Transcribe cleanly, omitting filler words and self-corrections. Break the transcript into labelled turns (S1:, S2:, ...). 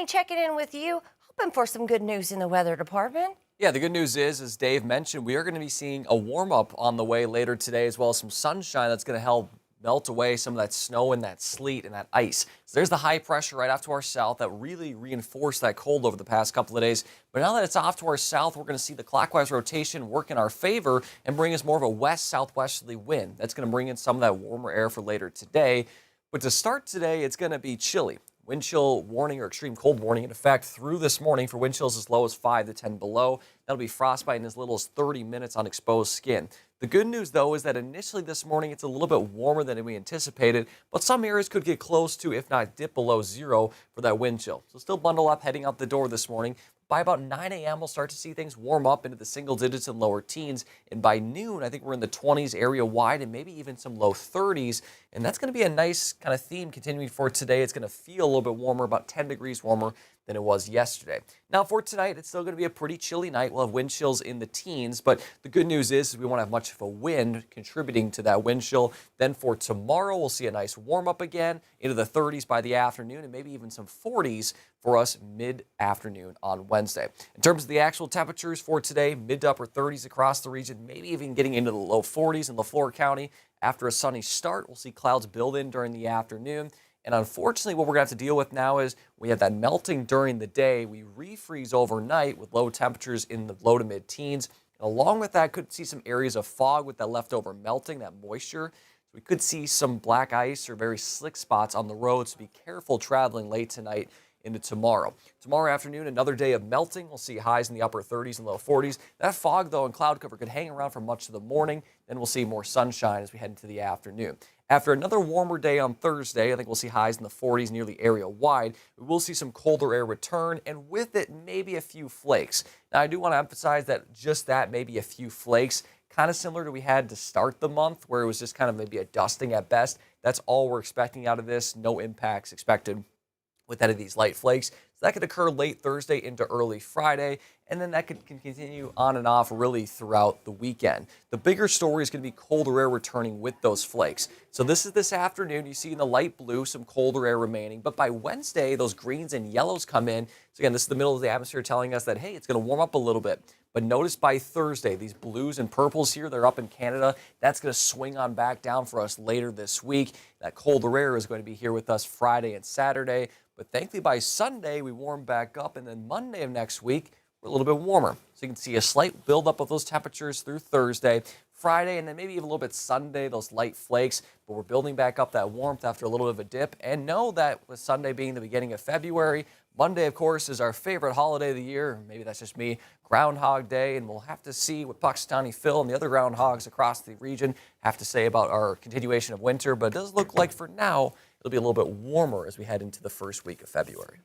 S1: Danny checking in with you, hoping for some good news in the weather department.
S2: Yeah, the good news is, as Dave mentioned, we are going to be seeing a warm up on the way later today, as well as some sunshine that's going to help melt away some of that snow and that sleet and that ice. So there's the high pressure right off to our south that really reinforced that cold over the past couple of days. But now that it's off to our south, we're going to see the clockwise rotation work in our favor and bring us more of a west-southwesterly wind. That's going to bring in some of that warmer air for later today. But to start today, it's going to be chilly. Wind chill warning or extreme cold warning in effect through this morning for wind chills as low as 5 to 10 below. That'll be frostbite in as little as 30 minutes on exposed skin. The good news, though, is that initially this morning it's a little bit warmer than we anticipated, but some areas could get close to, if not dip below zero for that wind chill. So still bundle up heading out the door this morning. By about 9 a.m., we'll start to see things warm up into the single digits and lower teens. And by noon, I think we're in the 20s area wide and maybe even some low 30s. And that's going to be a nice kind of theme continuing for today. It's going to feel a little bit warmer, about 10 degrees warmer than it was yesterday. Now for tonight, it's still going to be a pretty chilly night. We'll have wind chills in the teens, but the good news is we won't have much of a wind contributing to that wind chill. Then for tomorrow, we'll see a nice warm up again into the 30s by the afternoon and maybe even some 40s for us mid-afternoon on Wednesday. In terms of the actual temperatures for today, mid to upper 30s across the region, maybe even getting into the low 40s in LaFleur County. After a sunny start, we'll see clouds build in during the afternoon. And unfortunately, what we're going to have to deal with now is we have that melting during the day. We refreeze overnight with low temperatures in the low to mid-teens. And along with that, could see some areas of fog with that leftover melting, that moisture. So we could see some black ice or very slick spots on the roads. So be careful traveling late tonight into tomorrow. Tomorrow afternoon, another day of melting. We'll see highs in the upper 30s and low 40s. That fog, though, and cloud cover could hang around for much of the morning. Then we'll see more sunshine as we head into the afternoon. After another warmer day on Thursday, I think we'll see highs in the 40s nearly area wide. We will see some colder air return, and with it, maybe a few flakes. Now, I do want to emphasize that just that, maybe a few flakes, kind of similar to we had to start the month, where it was just kind of maybe a dusting at best. That's all we're expecting out of this. No impacts expected with any of these light flakes. So that could occur late Thursday into early Friday, and then that could continue on and off really throughout the weekend. The bigger story is going to be colder air returning with those flakes. So this is this afternoon. You see in the light blue some colder air remaining, but by Wednesday, those greens and yellows come in. So again, this is the middle of the atmosphere telling us that, hey, it's going to warm up a little bit. But notice by Thursday, these blues and purples here, they're up in Canada. That's going to swing on back down for us later this week. That colder air is going to be here with us Friday and Saturday. But thankfully by Sunday, we warm back up, and then Monday of next week, we're a little bit warmer. So you can see a slight buildup of those temperatures through Thursday, Friday, and then maybe even a little bit Sunday, those light flakes. But we're building back up that warmth after a little bit of a dip. And know that with Sunday being the beginning of February, Monday, of course, is our favorite holiday of the year. Maybe that's just me, Groundhog Day, and we'll have to see what Puxatawny Phil and the other groundhogs across the region have to say about our continuation of winter. But it does look like for now, it'll be a little bit warmer as we head into the first week of February.